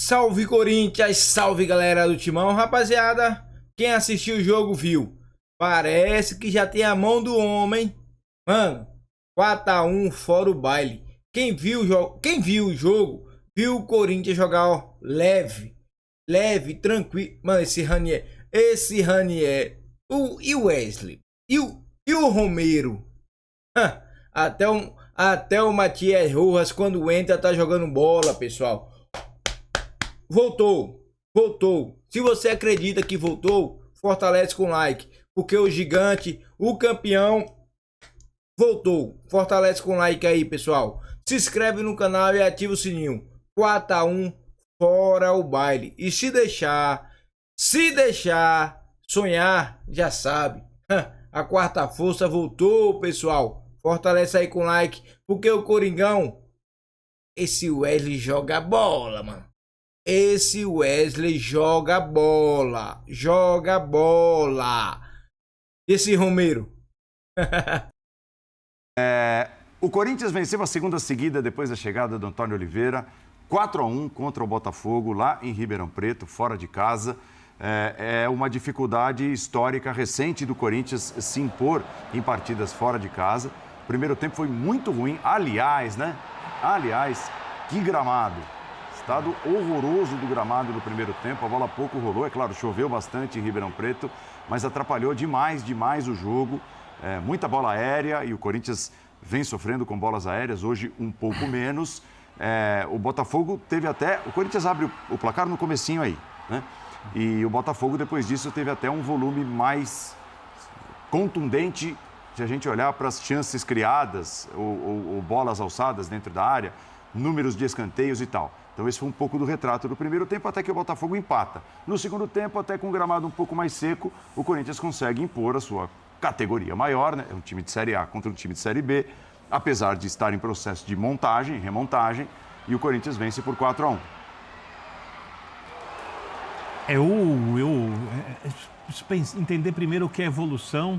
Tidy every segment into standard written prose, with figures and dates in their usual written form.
Salve Corinthians, salve galera do Timão, rapaziada. Quem assistiu o jogo viu. Parece que já tem a mão do homem. Mano, 4-1 fora o baile. Quem viu o jogo, viu o Corinthians jogar, ó, leve, tranquilo. Mano, esse Ranieri, e o Wesley, e o Romero. Até o Matias Rojas, quando entra, tá jogando bola, pessoal. Voltou. Se você acredita que voltou, fortalece com like. Porque o gigante, o campeão, voltou. Fortalece com like aí, pessoal. Se inscreve no canal e ativa o sininho. 4-1 fora o baile. E se deixar sonhar, já sabe. A quarta força voltou, pessoal. Fortalece aí com like. Porque o Coringão, esse Wesley joga bola, mano. Esse Wesley joga bola. Esse Romero. O Corinthians venceu a segunda seguida depois da chegada do Antônio Oliveira. 4-1 contra o Botafogo, lá em Ribeirão Preto, fora de casa. É uma dificuldade histórica recente do Corinthians se impor em partidas fora de casa. O primeiro tempo foi muito ruim. Aliás, que gramado. Estado horroroso do gramado no primeiro tempo, a bola pouco rolou, é claro, choveu bastante em Ribeirão Preto, mas atrapalhou demais o jogo, muita bola aérea e o Corinthians vem sofrendo com bolas aéreas, hoje um pouco menos. O Botafogo teve até, o Corinthians abre o placar no comecinho aí, né? E o Botafogo depois disso teve até um volume mais contundente, se a gente olhar para as chances criadas ou bolas alçadas dentro da área, números de escanteios e tal. Então esse foi um pouco do retrato do primeiro tempo, até que o Botafogo empata. No segundo tempo, até com o gramado um pouco mais seco, o Corinthians consegue impor a sua categoria maior, né? É um time de Série A contra um time de Série B, apesar de estar em processo de remontagem, e o Corinthians vence por 4-1. Eu entender primeiro o que é evolução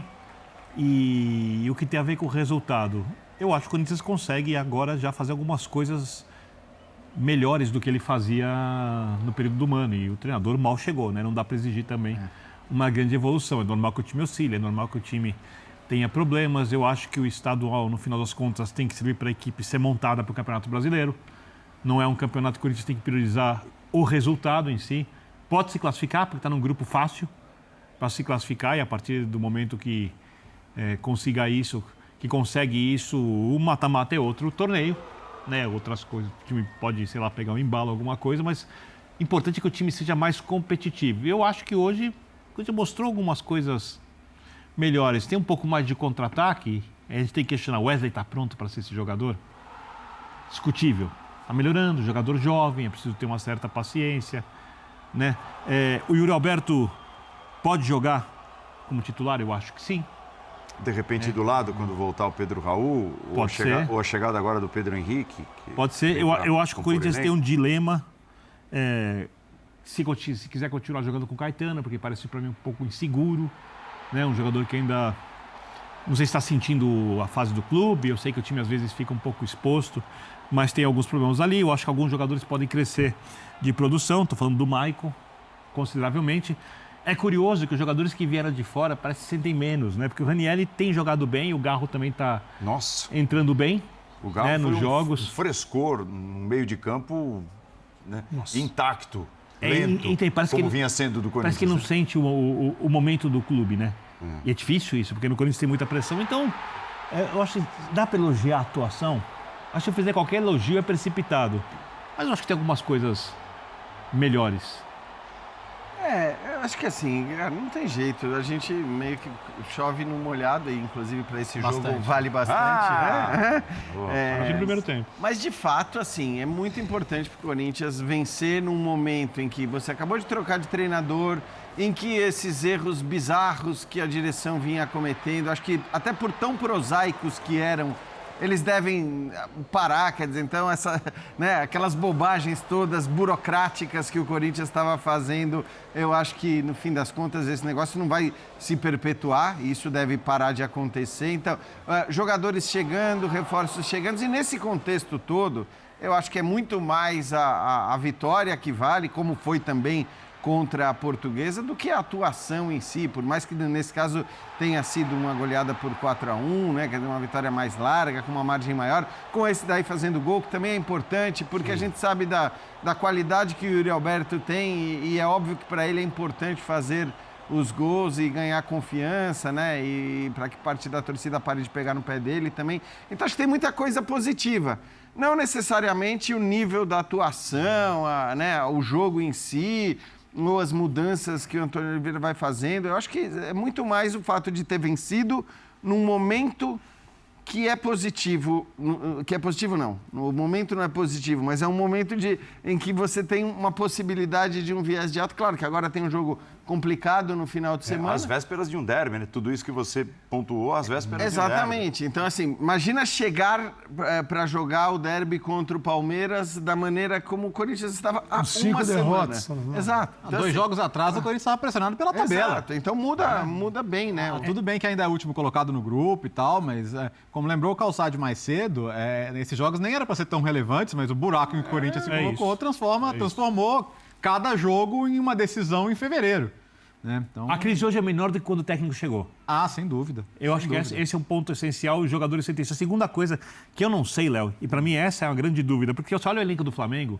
e o que tem a ver com o resultado. Eu acho que o Corinthians consegue agora já fazer algumas coisas melhores do que ele fazia no período do Mano. E o treinador mal chegou, né? Não dá para exigir também uma grande evolução. É normal que o time oscile, é normal que o time tenha problemas. Eu acho que o estadual, no final das contas, tem que servir para a equipe ser montada para o Campeonato Brasileiro. Não é um campeonato que o Corinthians tem que priorizar o resultado em si. Pode se classificar, porque está num grupo fácil para se classificar, e a partir do momento que consiga isso, que consegue isso, o mata-mata é outro torneio, né? Outras coisas, o time pode, sei lá, pegar um embalo, alguma coisa, mas importante é que o time seja mais competitivo. Eu acho que hoje o Corinthians mostrou algumas coisas melhores. Tem um pouco mais de contra-ataque, a gente tem que questionar, o Wesley está pronto para ser esse jogador? Discutível. Está melhorando, jogador jovem, é preciso ter uma certa paciência, né? O Yuri Alberto pode jogar como titular? Eu acho que sim. De repente, do lado, quando voltar o Pedro Raul, ou a chegada agora do Pedro Henrique. Pode ser. Eu acho que o Corinthians tem um dilema. Se quiser continuar jogando com o Caetano, porque parece para mim um pouco inseguro, né? Um jogador que ainda não sei se está sentindo a fase do clube. Eu sei que o time às vezes fica um pouco exposto, mas tem alguns problemas ali. Eu acho que alguns jogadores podem crescer de produção. Estou falando do Maicon, consideravelmente. É curioso que os jogadores que vieram de fora parece que sentem menos, né? Porque o Ranieri tem jogado bem, o Garro também está entrando bem, o Garro né, nos jogos. Um frescor no meio de campo, né? Intacto, lento, como vinha sendo do Corinthians. Parece que não sente o momento do clube, né? E é difícil isso, porque no Corinthians tem muita pressão. Então, eu acho que dá para elogiar a atuação. Acho que se fizer qualquer elogio é precipitado. Mas eu acho que tem algumas coisas melhores. Eu acho que assim, não tem jeito. A gente meio que chove no molhado, e inclusive para esse jogo vale bastante. No primeiro tempo. Mas de fato, assim, é muito importante para o Corinthians vencer num momento em que você acabou de trocar de treinador, em que esses erros bizarros que a direção vinha cometendo, acho que até por tão prosaicos que eram, eles devem parar, quer dizer, então, aquelas bobagens todas burocráticas que o Corinthians estava fazendo, eu acho que, no fim das contas, esse negócio não vai se perpetuar, e isso deve parar de acontecer. Então, jogadores chegando, reforços chegando, e nesse contexto todo, Eu acho que é muito mais a vitória que vale, como foi também contra a Portuguesa, do que a atuação em si, por mais que nesse caso tenha sido uma goleada por 4-1, né, quer dizer, uma vitória mais larga, com uma margem maior, com esse daí fazendo gol, que também é importante, porque a gente sabe da qualidade que o Yuri Alberto tem e é óbvio que para ele é importante fazer os gols e ganhar confiança, né, e para que parte da torcida pare de pegar no pé dele também. Então acho que tem muita coisa positiva. Não necessariamente o nível da atuação, né, o jogo em si, ou as mudanças que o Antônio Oliveira vai fazendo. Eu acho que é muito mais o fato de ter vencido num momento que é positivo, não, o momento não é positivo, mas é um momento em que você tem uma possibilidade de um viés de alta. Claro que agora tem um jogo complicado no final de semana. Às vésperas de um derby, né? Tudo isso que você pontuou, às vésperas de um derby. Exatamente. Então, assim, imagina chegar para jogar o derby contra o Palmeiras da maneira como o Corinthians estava há uma semana. Exato. Então, 2 jogos atrás, o Corinthians estava pressionado pela tabela. Exato. Então muda bem, né? Tudo bem que ainda é o último colocado no grupo e tal, mas como lembrou o Calçade mais cedo, esses jogos nem era para ser tão relevantes, mas o buraco em que o Corinthians se colocou transformou cada jogo em uma decisão em fevereiro. Né? Então... A crise hoje é menor do que quando o técnico chegou. Sem dúvida. Eu acho que esse é um ponto essencial, os jogadores sentem isso. A segunda coisa que eu não sei, Léo, e para mim essa é uma grande dúvida, porque você olha o elenco do Flamengo,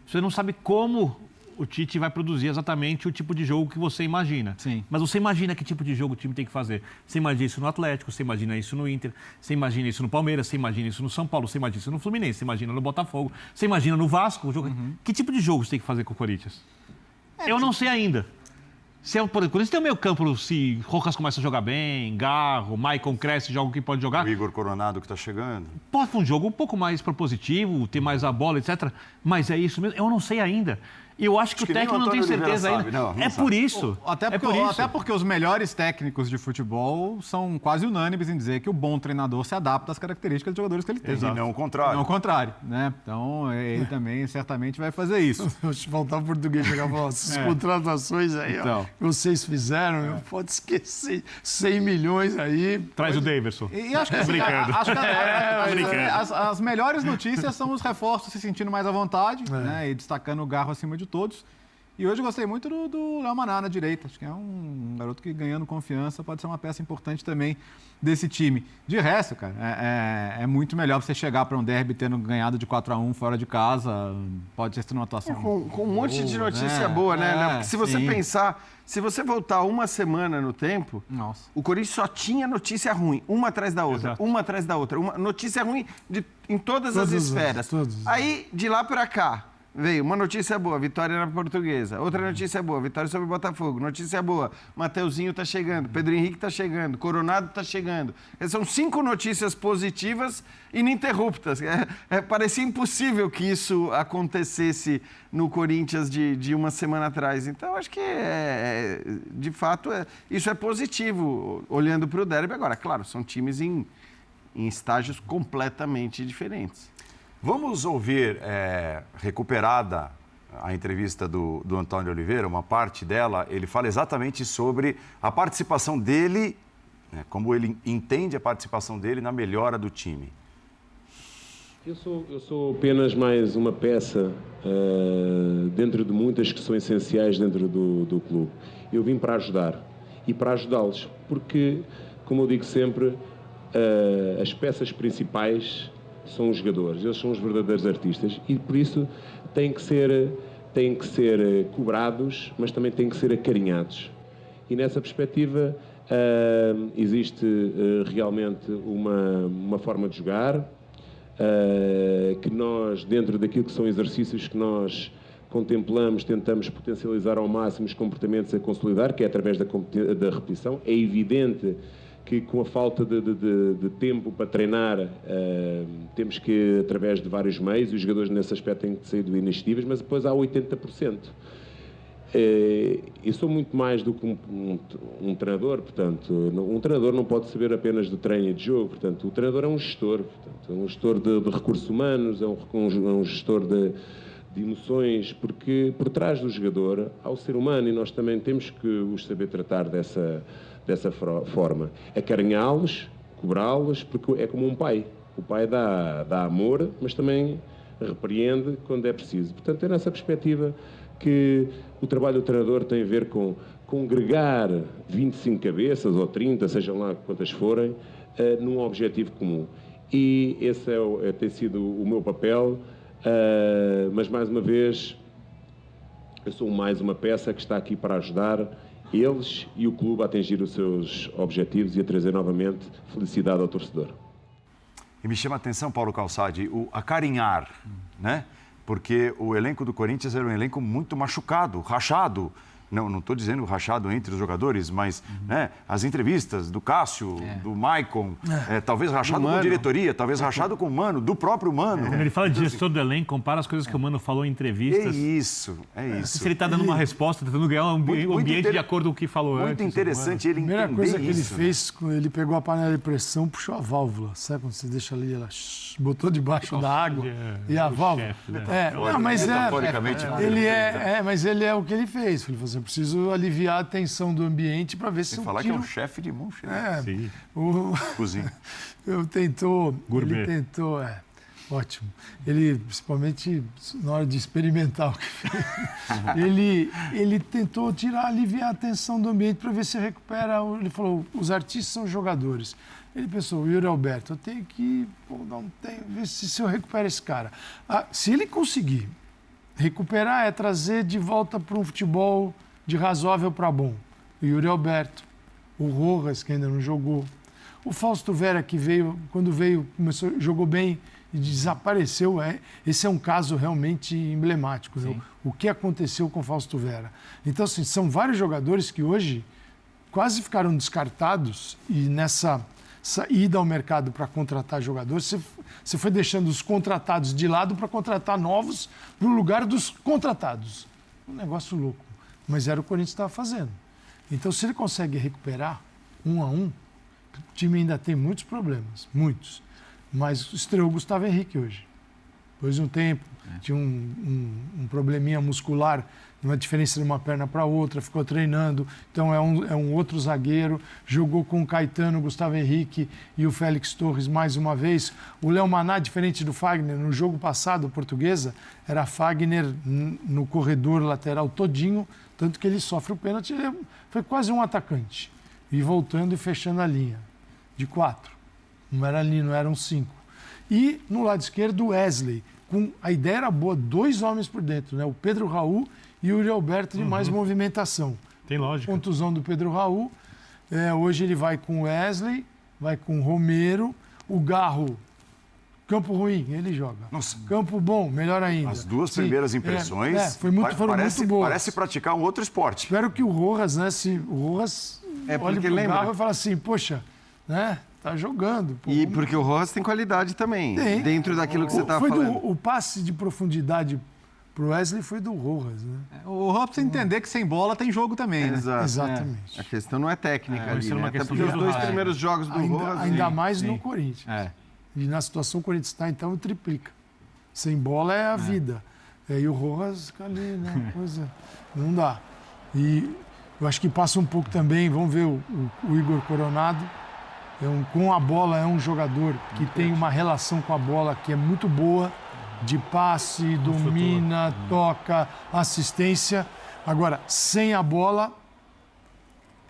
você não sabe como o Tite vai produzir exatamente o tipo de jogo que você imagina. Sim. Mas você imagina que tipo de jogo o time tem que fazer. Você imagina isso no Atlético, você imagina isso no Inter, você imagina isso no Palmeiras, você imagina isso no São Paulo, você imagina isso no Fluminense, você imagina no Botafogo, você imagina no Vasco. Que tipo de jogo você tem que fazer com o Corinthians? Eu não sei ainda. Se por exemplo, quando tem o meio campo, se Rojas começa a jogar bem, Garro, Maicon cresce, joga o que pode jogar. O Igor Coronado que está chegando. Pode ser um jogo um pouco mais propositivo, ter mais a bola, etc. Mas é isso mesmo, eu não sei ainda. Eu acho que o técnico não tem certeza ainda. Não por isso. Até porque os melhores técnicos de futebol são quase unânimes em dizer que o bom treinador se adapta às características dos jogadores que ele tem. Exato. E não o contrário. Não o contrário, né? Então, ele também certamente vai fazer isso. Deixa eu faltar o português, chegar e falar, essas contratações aí, então, que vocês fizeram, pode esquecer, 100 milhões aí. Traz o Daverson. E acho que brincando. As melhores notícias são os reforços se sentindo mais à vontade, né? E destacando o Garro acima de todos. E hoje eu gostei muito do Léo Maná na direita. Acho que é um garoto que, ganhando confiança, pode ser uma peça importante também desse time. De resto, cara, é muito melhor você chegar para um derby tendo ganhado de 4-1 fora de casa. Pode ser uma atuação com um monte de notícia boa, né? Porque se você pensar, se você voltar uma semana no tempo, o Corinthians só tinha notícia ruim, uma atrás da outra, uma atrás da outra. Uma notícia ruim em todas as esferas. Aí, de lá para cá, veio uma notícia boa, vitória na Portuguesa. Outra notícia boa, vitória sobre o Botafogo. Notícia boa, Mateuzinho está chegando, Pedro Henrique está chegando, Coronado está chegando. São 5 notícias positivas ininterruptas. Parecia impossível que isso acontecesse no Corinthians de uma semana atrás. Então, acho que, de fato, isso é positivo, olhando para o derby. Agora, claro, são times em estágios completamente diferentes. Vamos ouvir, recuperada a entrevista do Antônio Oliveira, uma parte dela. Ele fala exatamente sobre a participação dele, né, como ele entende a participação dele na melhora do time. Eu sou apenas mais uma peça dentro de muitas que são essenciais dentro do clube. Eu vim para ajudar e para ajudá-los, porque, como eu digo sempre, as peças principais são os jogadores, eles são os verdadeiros artistas e por isso têm que ser cobrados, mas também têm que ser acarinhados. E nessa perspectiva existe realmente uma forma de jogar que nós, dentro daquilo que são exercícios que nós contemplamos, tentamos potencializar ao máximo os comportamentos a consolidar, que é através da repetição. É evidente que com a falta de tempo para treinar, temos que, através de vários meios, e os jogadores nesse aspecto têm que sair do inestimáveis, mas depois há 80%. Eu sou muito mais do que um treinador, portanto, um treinador não pode saber apenas do treino e de jogo, portanto, o treinador é um gestor, portanto, é um gestor de recursos humanos, é um gestor de emoções, porque por trás do jogador há o ser humano e nós também temos que os saber tratar dessa forma, acarinhá-los, cobrá-los, porque é como um pai. O pai dá amor, mas também repreende quando é preciso. Portanto, é nessa perspectiva que o trabalho do treinador tem a ver com congregar 25 cabeças ou 30, sejam lá quantas forem, num objetivo comum. E esse tem sido o meu papel, mas mais uma vez eu sou mais uma peça que está aqui para ajudar eles e o clube a atingir os seus objetivos e a trazer novamente felicidade ao torcedor. E me chama a atenção, Paulo Calçade, o acarinhar, né? Porque o elenco do Corinthians era um elenco muito machucado, rachado. Não estou dizendo rachado entre os jogadores, mas né, as entrevistas do Cássio, do Maicon, talvez rachado com a diretoria, talvez rachado com o Mano, do próprio Mano. Quando ele fala de gestor do elenco, compara as coisas que o Mano falou em entrevistas. É isso. Se ele está dando uma resposta, tentando ganhar um ambiente de acordo com o que falou antes. Muito interessante ele entender isso. A primeira coisa que ele né? fez, ele pegou a panela de pressão, puxou a válvula. Sabe quando você deixa ali, ela botou debaixo da água e a válvula? Chefe, né? Mas Metaforicamente, ele é o que ele fez. Ele falou assim, eu preciso aliviar a tensão do ambiente para ver se falar que é um chefe de mão cheia. Cozinha. Ele tentou, ótimo. Ele, principalmente na hora de experimentar o que fez, ele tentou aliviar a tensão do ambiente para ver se recupera. Ele falou, os artistas são jogadores. Ele pensou, o Yuri Alberto, eu tenho que ver se eu recupero esse cara. Se ele conseguir recuperar, é trazer de volta para um futebol de razoável para bom. O Yuri Alberto, o Rojas, que ainda não jogou, o Fausto Vera, que quando veio, jogou bem e desapareceu. Esse é um caso realmente emblemático. Né? O que aconteceu com o Fausto Vera. Então, assim, são vários jogadores que hoje quase ficaram descartados e nessa ida ao mercado para contratar jogadores, você foi deixando os contratados de lado para contratar novos no lugar dos contratados. Um negócio louco. Mas era o que o Corinthians estava fazendo. Então, se ele consegue recuperar 1 a 1, o time ainda tem muitos problemas, muitos. Mas estreou o Gustavo Henrique hoje. Depois de um tempo, tinha um probleminha muscular, uma diferença de uma perna para outra, ficou treinando. Então, é um outro zagueiro. Jogou com o Caetano, o Gustavo Henrique e o Félix Torres mais uma vez. O Léo Maná, diferente do Fagner, no jogo passado, Portuguesa, era Fagner no corredor lateral todinho, tanto que ele sofre o pênalti. Ele foi quase um atacante. E voltando e fechando a linha de 4. Não era ali, não eram 5. E no lado esquerdo, o Wesley. A ideia era boa, 2 homens por dentro, né? O Pedro Raul e o Yuri Alberto de mais movimentação. Tem lógica. Contusão do Pedro Raul. Hoje ele vai com o Wesley, vai com o Romero, o Garro. Campo ruim, ele joga. Nossa. Campo bom, melhor ainda. As duas primeiras impressões foram muito boas. Parece praticar um outro esporte. Espero que o Rojas, né? Se o Rojas olhe pro Garro e fala assim, poxa, né? Tá jogando. Pô, e porque o Rojas tem qualidade também, dentro daquilo que você estava falando. O passe de profundidade pro Wesley foi do Rojas, né? O Rojas precisa entender que sem bola tem jogo também, né? Exatamente. A questão não é técnica ali, né? Até porque os 2 primeiros jogos do Rojas... Ainda mais no Corinthians. E na situação que o Corinthians está, então, triplica. Sem bola é a vida. E o Rojas fica ali, né? Coisa... Não dá. E eu acho que passa um pouco também, vamos ver o Igor Coronado. Com a bola é um jogador que tem uma relação com a bola que é muito boa, de passe, domina, toca, assistência. Agora, sem a bola,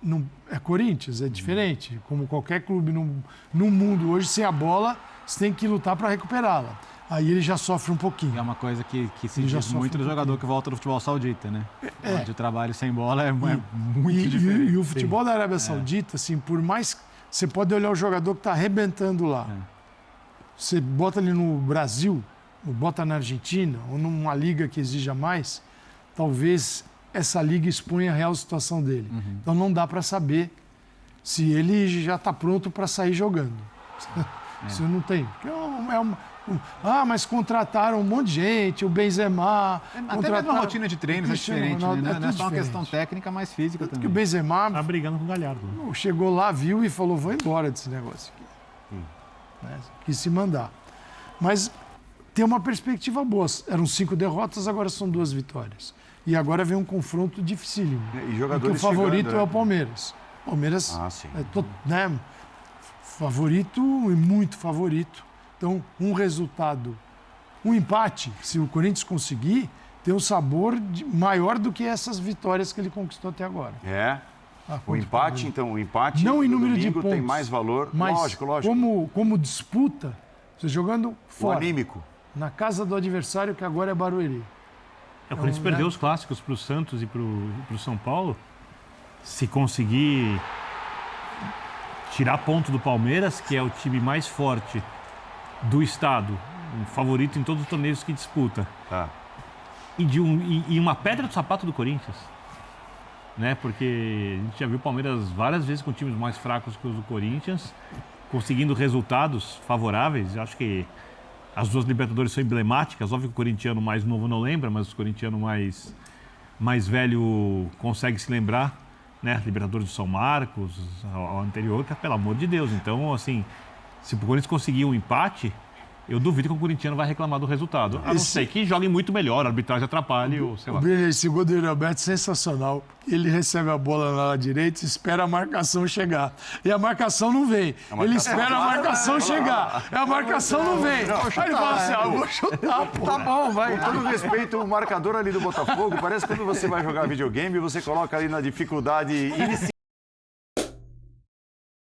não, é Corinthians, é diferente. Como qualquer clube no mundo hoje, sem a bola, você tem que lutar para recuperá-la. Aí ele já sofre um pouquinho. É uma coisa que se diz muito do jogador que volta do futebol saudita, né? Onde o trabalho sem bola é muito diferente. E o futebol da Arábia Saudita, assim, por mais... Você pode olhar o jogador que está arrebentando lá. Você bota ele no Brasil, ou bota na Argentina, ou numa liga que exija mais, talvez essa liga exponha a real situação dele. Então não dá para saber se ele já está pronto para sair jogando. Isso não tem. Mas contrataram um monte de gente, o Benzema... Até mesmo a rotina de treinos é diferente, né? Não é só uma questão técnica, mas física também. O Benzema... Tá brigando com o Galhardo. Chegou lá, viu e falou, vou embora desse negócio aqui. Quis se mandar. Mas tem uma perspectiva boa. Eram 5 derrotas, agora são 2 vitórias. E agora vem um confronto dificílimo. E jogadores o favorito chegando, é o Palmeiras. O Palmeiras favorito e muito favorito. Então, um resultado O empate, se o Corinthians conseguir, tem um sabor maior do que essas vitórias que ele conquistou até agora. É. Ah, O empate, então, o empate não em no número de domingo pontos, tem mais valor. mas Lógico. como disputa, você jogando O fora, anímico. na casa do adversário, que agora é Barueri. O Corinthians perdeu os clássicos para o Santos e para o São Paulo. Se conseguir tirar ponto do Palmeiras, que é o time mais forte do estado, um favorito em todos os torneios que disputa, Tá. e uma pedra do sapato do Corinthians, né? Porque a gente já viu o Palmeiras várias vezes com times mais fracos que os do Corinthians, conseguindo resultados favoráveis. Eu acho que as duas Libertadores são emblemáticas. Óbvio que o corintiano mais novo não lembra, mas o corintiano mais velho consegue se lembrar, né? Libertadores do São Marcos, ao anterior, que pelo amor de Deus. Então, assim, se o Corinthians conseguir um empate, eu duvido que o corintiano vai reclamar do resultado. A não ser que joguem muito melhor, a arbitragem atrapalhe, ou sei lá. Esse gol do Yuri Alberto é sensacional. Ele recebe a bola na direita e espera a marcação chegar. E a marcação não vem. Ele espera a marcação chegar. E a marcação não vem. Aí ele fala assim, eu vou chutar, pô. Tá bom, vai. Com todo respeito, o marcador ali do Botafogo, parece que quando você vai jogar videogame, você coloca ali na dificuldade inicial.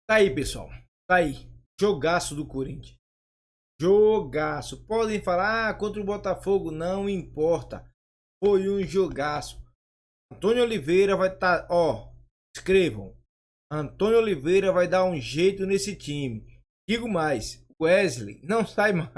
Tá aí, pessoal. Tá aí. Jogaço do Corinthians. Jogaço. Podem falar, contra o Botafogo, não importa. Foi um jogaço. Antônio Oliveira vai estar, escrevam. Antônio Oliveira vai dar um jeito nesse time. Digo mais, Wesley não sai mais.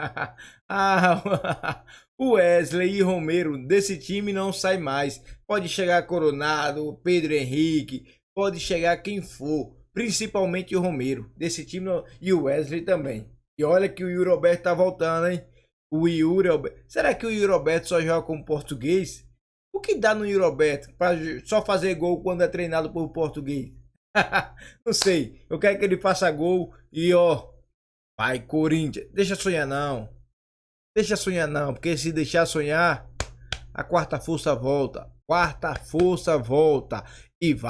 O Wesley e Romero desse time não sai mais. Pode chegar Coronado, Pedro Henrique, pode chegar quem for, principalmente o Romero desse time e o Wesley também. E olha que o Yuri Alberto tá voltando, hein? O Yuri Alberto. Será que o Yuri Alberto só joga como português? O que dá no Yuri Alberto para só fazer gol quando é treinado por português? Não sei. Eu quero que ele faça gol e vai Corinthians. Deixa sonhar não. Deixa sonhar não, porque se deixar sonhar, a quarta força volta. Quarta força volta e vai.